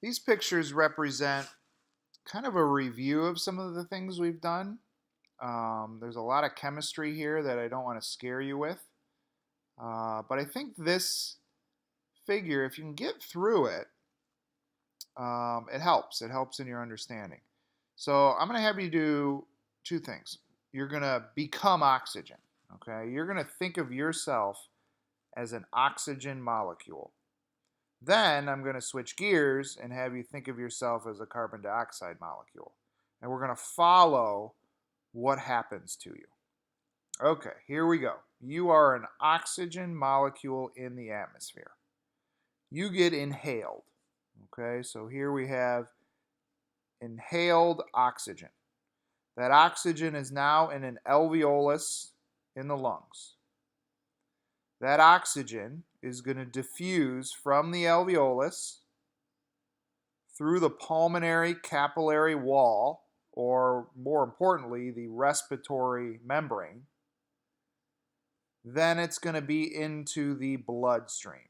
These pictures represent kind of a review of some of the things we've done. There's a lot of chemistry here that I don't want to scare you with. But I think this figure, if you can get through it, it helps. It helps in your understanding. So I'm going to have you do two things. You're going to become oxygen. Okay? You're going to think of yourself as an oxygen molecule. Then I'm going to switch gears and have you think of yourself as a carbon dioxide molecule. And we're going to follow what happens to you. Okay, here we go. You are an oxygen molecule in the atmosphere. You get inhaled. Okay, so here we have inhaled oxygen. That oxygen is now in an alveolus in the lungs. That oxygen is going to diffuse from the alveolus through the pulmonary capillary wall, or more importantly, the respiratory membrane. Then it's going to be into the bloodstream.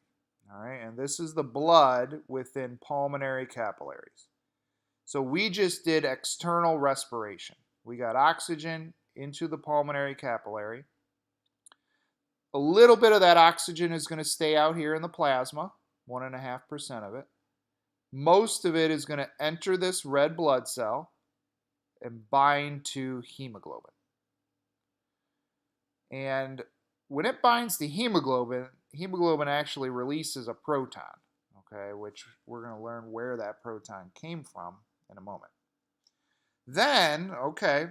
All right, and this is the blood within pulmonary capillaries. So we just did external respiration. We got oxygen into the pulmonary capillary. A little bit of that oxygen is going to stay out here in the plasma, 1.5% of it. Most of it is going to enter this red blood cell and bind to hemoglobin. And when it binds to hemoglobin, hemoglobin actually releases a proton, okay, which we're going to learn where that proton came from in a moment. Then, okay,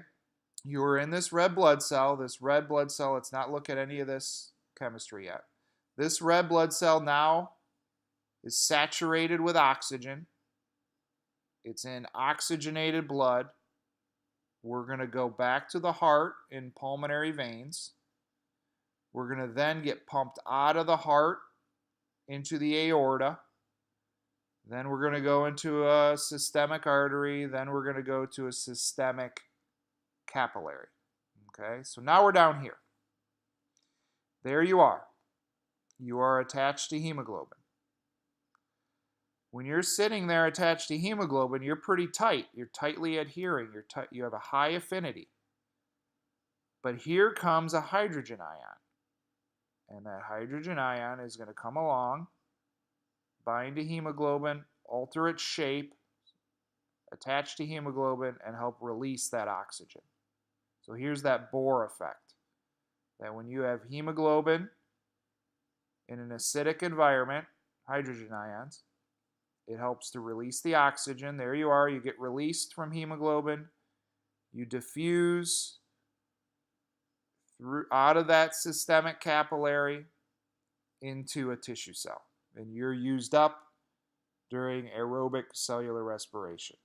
you're in this red blood cell. This red blood cell, let's not look at any of this chemistry yet. This red blood cell now is saturated with oxygen. It's in oxygenated blood. We're going to go back to the heart in pulmonary veins. We're going to then get pumped out of the heart into the aorta. Then we're going to go into a systemic artery. Then we're going to go to a systemic capillary. Okay, so now we're down here. There you are. You are attached to hemoglobin. When you're sitting there attached to hemoglobin, you're pretty tight. You're tightly adhering. You have a high affinity. But here comes a hydrogen ion. And that hydrogen ion is going to come along, bind to hemoglobin, alter its shape, attach to hemoglobin, and help release that oxygen. So here's that Bohr effect. That when you have hemoglobin in an acidic environment, hydrogen ions, it helps to release the oxygen. There you are. You get released from hemoglobin. You diffuse out of that systemic capillary into a tissue cell. And you're used up during aerobic cellular respiration.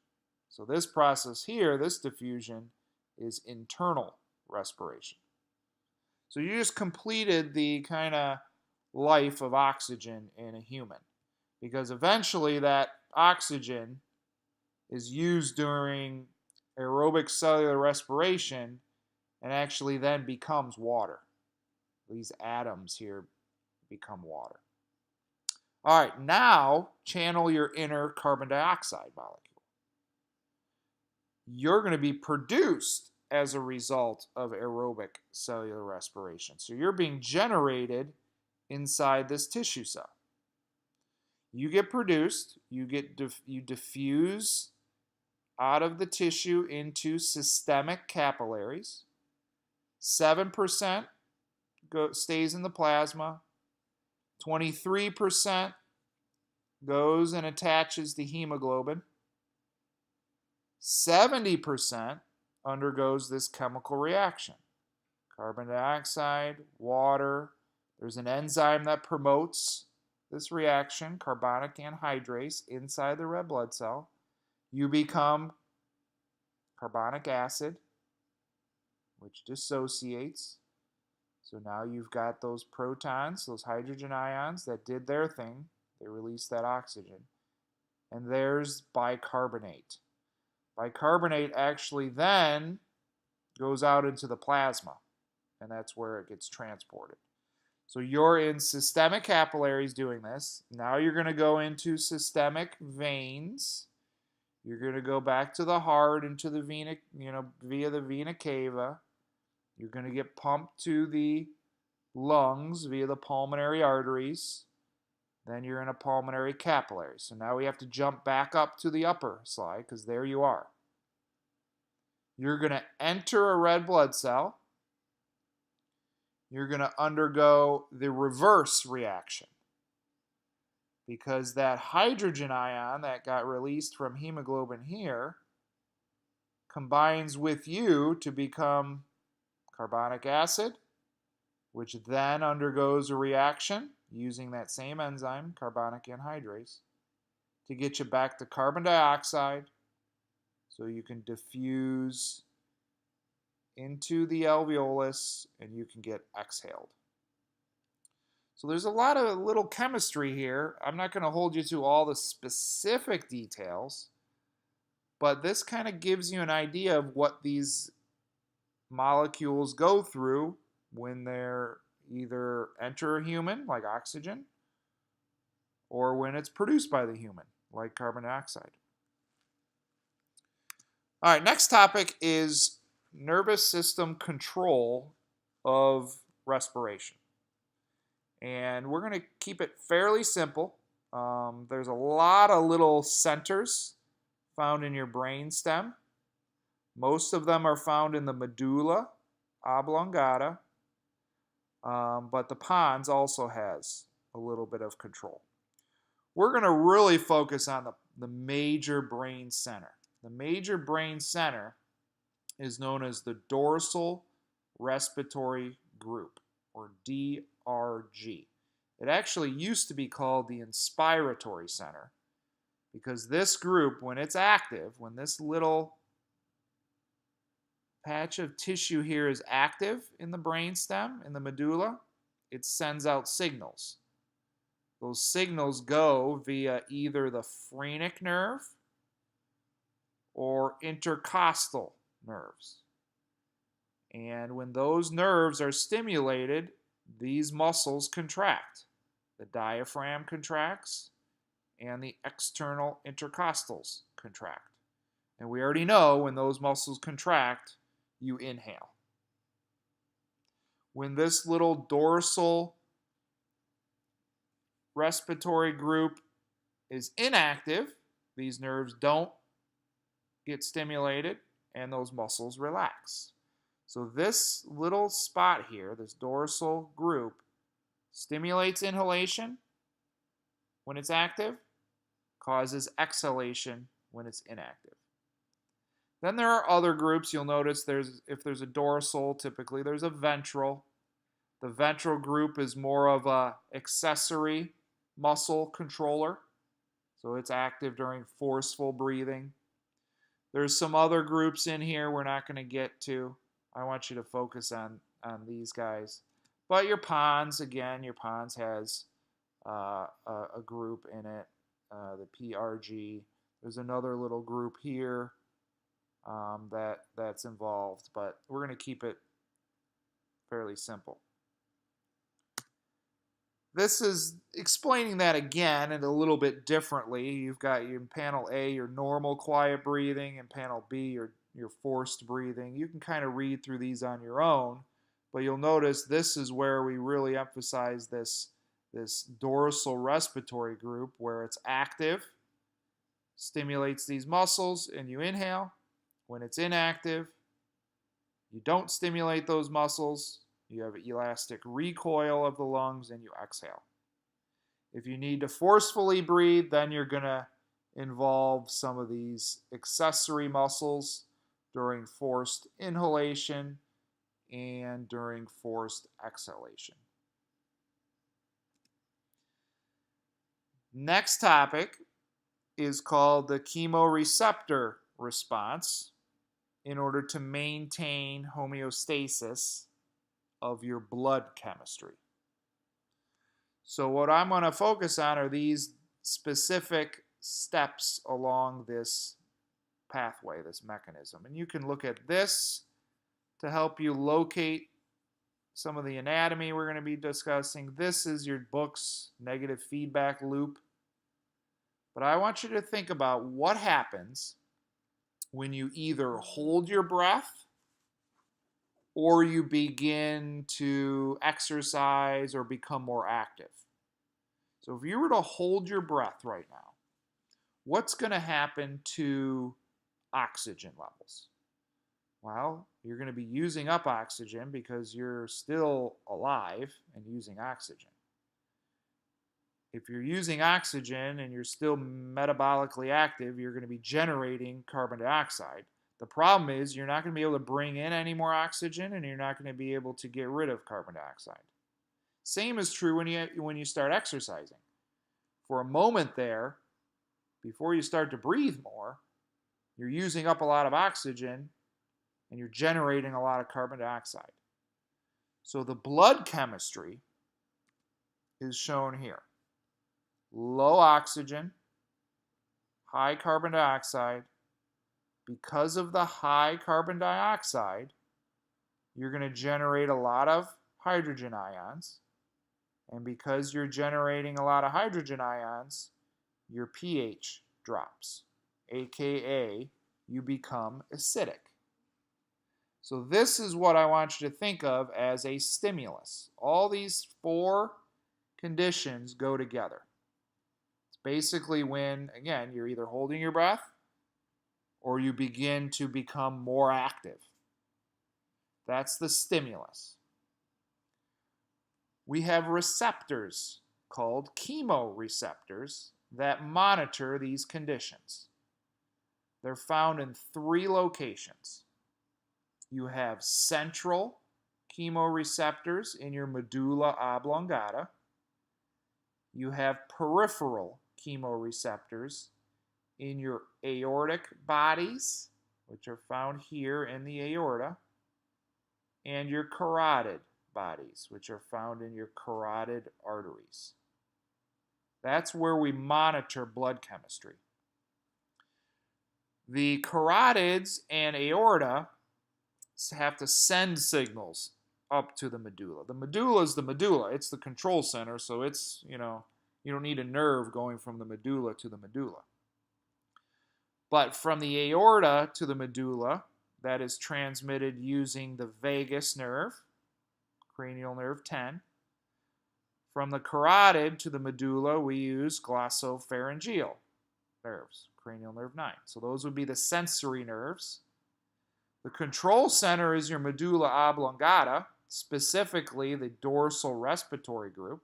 So this process here, this diffusion, is internal respiration. So you just completed the kind of life of oxygen in a human. Because eventually that oxygen is used during aerobic cellular respiration and actually then becomes water. These atoms here become water. All right, now channel your inner carbon dioxide molecule. You're going to be produced as a result of aerobic cellular respiration. So you're being generated inside this tissue cell. You get produced, you diffuse out of the tissue into systemic capillaries. 7% stays in the plasma. 23% goes and attaches to hemoglobin. 70% undergoes this chemical reaction. Carbon dioxide, water. There's an enzyme that promotes this reaction, carbonic anhydrase, inside the red blood cell. You become carbonic acid, which dissociates. So now you've got those protons, those hydrogen ions that did their thing. They released that oxygen. And there's bicarbonate. Bicarbonate actually then goes out into the plasma, and that's where it gets transported. So you're in systemic capillaries doing this. Now you're going to go into systemic veins. You're going to go back to the heart, into the vena, via the vena cava. You're going to get pumped to the lungs via the pulmonary arteries. Then you're in a pulmonary capillary. So now we have to jump back up to the upper slide because there you are. You're going to enter a red blood cell. You're going to undergo the reverse reaction because that hydrogen ion that got released from hemoglobin here combines with you to become carbonic acid, which then undergoes a reaction using that same enzyme, carbonic anhydrase, to get you back to carbon dioxide so you can diffuse into the alveolus and you can get exhaled. So there's a lot of little chemistry here. I'm not going to hold you to all the specific details, but this kind of gives you an idea of what these molecules go through when they're either enter a human, like oxygen, or when it's produced by the human, like carbon dioxide. All right, next topic is nervous system control of respiration. And we're going to keep it fairly simple. There's a lot of little centers found in your brain stem. Most of them are found in the medulla oblongata, but the pons also has a little bit of control. We're going to really focus on the major brain center. The major brain center is known as the dorsal respiratory group, or DRG. It actually used to be called the inspiratory center because this group, when it's active, when this little patch of tissue here is active in the brainstem, in the medulla, it sends out signals. Those signals go via either the phrenic nerve or intercostal nerves. And when those nerves are stimulated, these muscles contract. The diaphragm contracts and the external intercostals contract. And we already know when those muscles contract, you inhale. When this little dorsal respiratory group is inactive, these nerves don't get stimulated and those muscles relax. So this little spot here, this dorsal group, stimulates inhalation when it's active, causes exhalation when it's inactive. Then there are other groups. You'll notice if there's a dorsal, typically there's a ventral. The ventral group is more of an accessory muscle controller, so it's active during forceful breathing. There's some other groups in here we're not going to get to. I want you to focus on these guys. But your pons, again, your pons has a group in it, the PRG. There's another little group here that's involved, but we're going to keep it fairly simple. This is explaining that again and a little bit differently. You've got in panel A your normal quiet breathing, and panel B your forced breathing. You can kind of read through these on your own, but you'll notice this is where we really emphasize this dorsal respiratory group where it's active, stimulates these muscles, and you inhale. When it's inactive, you don't stimulate those muscles. You have elastic recoil of the lungs and you exhale. If you need to forcefully breathe, then you're going to involve some of these accessory muscles during forced inhalation and during forced exhalation. Next topic is called the chemoreceptor response in order to maintain homeostasis of your blood chemistry. So what I'm going to focus on are these specific steps along this pathway, this mechanism. And you can look at this to help you locate some of the anatomy we're going to be discussing. This is your book's negative feedback loop. But I want you to think about what happens when you either hold your breath or you begin to exercise or become more active. So if you were to hold your breath right now, what's going to happen to oxygen levels? Well, you're going to be using up oxygen because you're still alive and using oxygen. If you're using oxygen and you're still metabolically active, you're going to be generating carbon dioxide. The problem is you're not going to be able to bring in any more oxygen and you're not going to be able to get rid of carbon dioxide. Same is true when you start exercising. For a moment there, before you start to breathe more, you're using up a lot of oxygen and you're generating a lot of carbon dioxide. So the blood chemistry is shown here. Low oxygen, high carbon dioxide. Because of the high carbon dioxide, you're going to generate a lot of hydrogen ions. And because you're generating a lot of hydrogen ions, your pH drops, aka you become acidic. So this is what I want you to think of as a stimulus. All these four conditions go together. It's basically when, again, you're either holding your breath or you begin to become more active. That's the stimulus. We have receptors called chemoreceptors that monitor these conditions. They're found in 3 locations. You have central chemoreceptors in your medulla oblongata. You have peripheral chemoreceptors in your aortic bodies, which are found here in the aorta, and your carotid bodies, which are found in your carotid arteries. That's where we monitor blood chemistry. The carotids and aorta have to send signals up to the medulla. The medulla is the medulla. It's the control center, so it's, you don't need a nerve going from the medulla to the medulla. But from the aorta to the medulla, that is transmitted using the vagus nerve, cranial nerve 10. From the carotid to the medulla, we use glossopharyngeal nerves, cranial nerve 9. So those would be the sensory nerves. The control center is your medulla oblongata, specifically the dorsal respiratory group.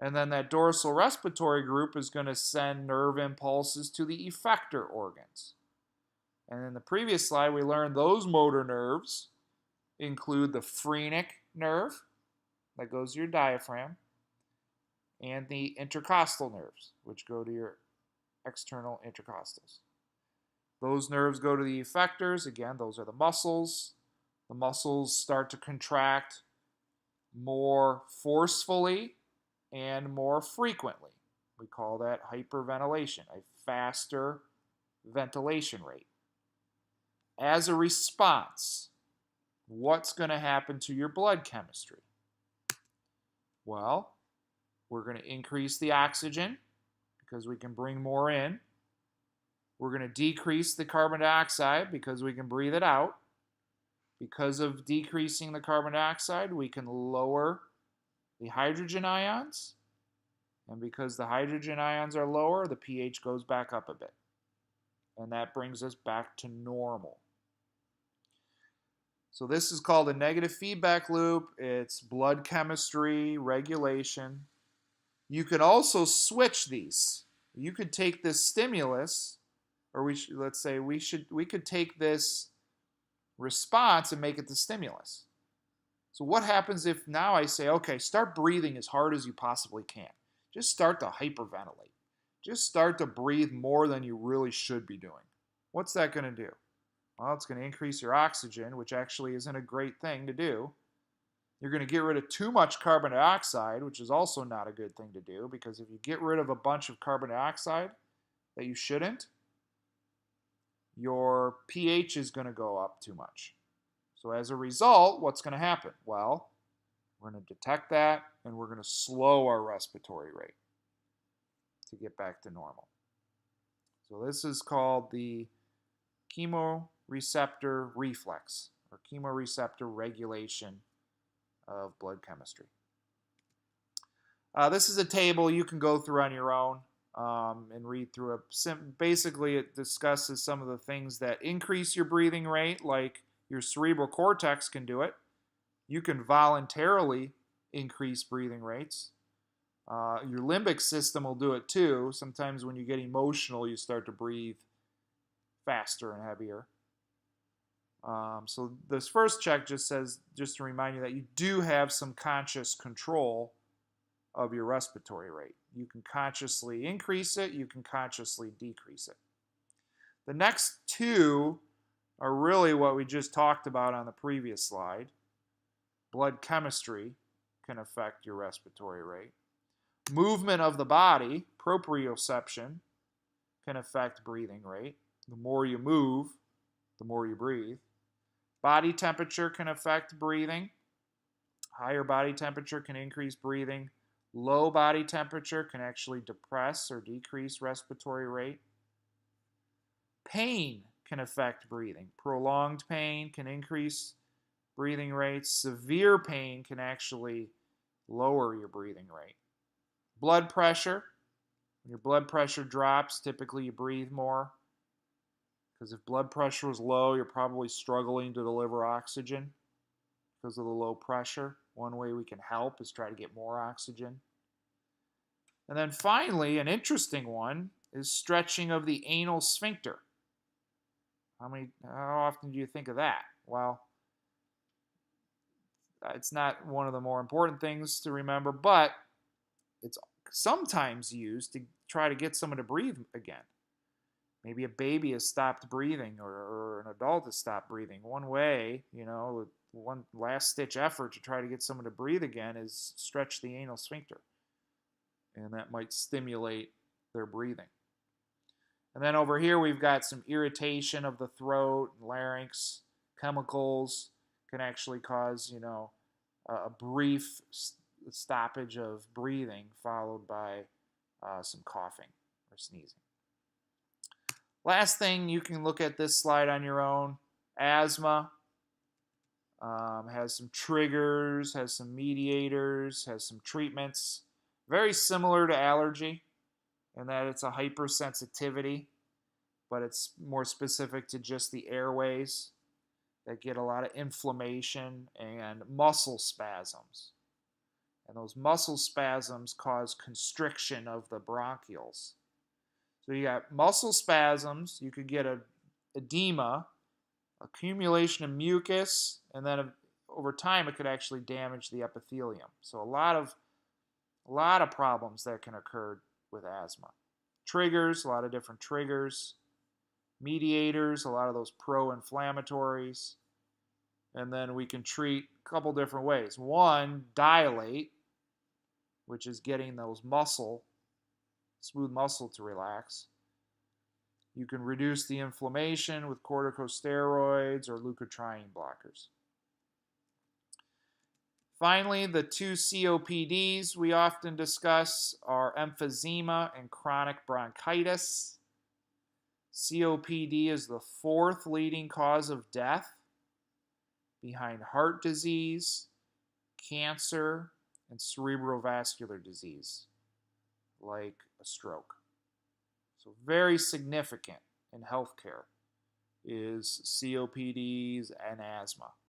And then that dorsal respiratory group is going to send nerve impulses to the effector organs. And in the previous slide, we learned those motor nerves include the phrenic nerve, that goes to your diaphragm, and the intercostal nerves, which go to your external intercostals. Those nerves go to the effectors. Again, those are the muscles. The muscles start to contract more forcefully and more frequently. We call that hyperventilation, a faster ventilation rate. As a response, what's going to happen to your blood chemistry? Well, we're going to increase the oxygen because we can bring more in. We're going to decrease the carbon dioxide because we can breathe it out. Because of decreasing the carbon dioxide, we can lower the hydrogen ions. And because the hydrogen ions are lower, the pH goes back up a bit. And that brings us back to normal. So this is called a negative feedback loop. It's blood chemistry regulation. You could also switch these. You could take this stimulus, or we could take this response and make it the stimulus. So what happens if now I say, okay, start breathing as hard as you possibly can. Just start to hyperventilate. Just start to breathe more than you really should be doing. What's that going to do? Well, it's going to increase your oxygen, which actually isn't a great thing to do. You're going to get rid of too much carbon dioxide, which is also not a good thing to do, because if you get rid of a bunch of carbon dioxide that you shouldn't, your pH is going to go up too much. So as a result, what's going to happen? Well, we're going to detect that, and we're going to slow our respiratory rate to get back to normal. So this is called the chemoreceptor reflex, or chemoreceptor regulation of blood chemistry. This is a table you can go through on your own and read through it. Basically, it discusses some of the things that increase your breathing rate, like your cerebral cortex can do it. You can voluntarily increase breathing rates. Your limbic system will do it too. Sometimes when you get emotional, you start to breathe faster and heavier. So this first check just says, just to remind you that you do have some conscious control of your respiratory rate. You can consciously increase it, you can consciously decrease it. The next two are really what we just talked about on the previous slide. Blood chemistry can affect your respiratory rate. Movement of the body, proprioception, can affect breathing rate. The more you move, the more you breathe. Body temperature can affect breathing. Higher body temperature can increase breathing. Low body temperature can actually depress or decrease respiratory rate. Pain can affect breathing. Prolonged pain can increase breathing rates. Severe pain can actually lower your breathing rate. Blood pressure. When your blood pressure drops, typically you breathe more. Because if blood pressure is low, you're probably struggling to deliver oxygen because of the low pressure. One way we can help is try to get more oxygen. And then finally, an interesting one is stretching of the anal sphincter. How often do you think of that? Well, it's not one of the more important things to remember, but it's sometimes used to try to get someone to breathe again. Maybe a baby has stopped breathing, or an adult has stopped breathing. One way, one last-ditch effort to try to get someone to breathe again is stretch the anal sphincter. And that might stimulate their breathing. And then over here we've got some irritation of the throat, larynx. Chemicals can actually cause, a brief stoppage of breathing followed by some coughing or sneezing. Last thing, you can look at this slide on your own. Asthma has some triggers, has some mediators, has some treatments. Very similar to allergy in that it's a hypersensitivity, but it's more specific to just the airways that get a lot of inflammation and muscle spasms. And those muscle spasms cause constriction of the bronchioles. So you got muscle spasms, you could get edema, accumulation of mucus, and then over time it could actually damage the epithelium. So a lot of problems that can occur with asthma. Triggers, a lot of different triggers. Mediators, a lot of those pro-inflammatories. And then we can treat a couple different ways. One, dilate, which is getting those smooth muscle to relax. You can reduce the inflammation with corticosteroids or leukotriene blockers. Finally, the two COPDs we often discuss are emphysema and chronic bronchitis. COPD is the fourth leading cause of death behind heart disease, cancer, and cerebrovascular disease, like a stroke. So very significant in healthcare is COPDs and asthma.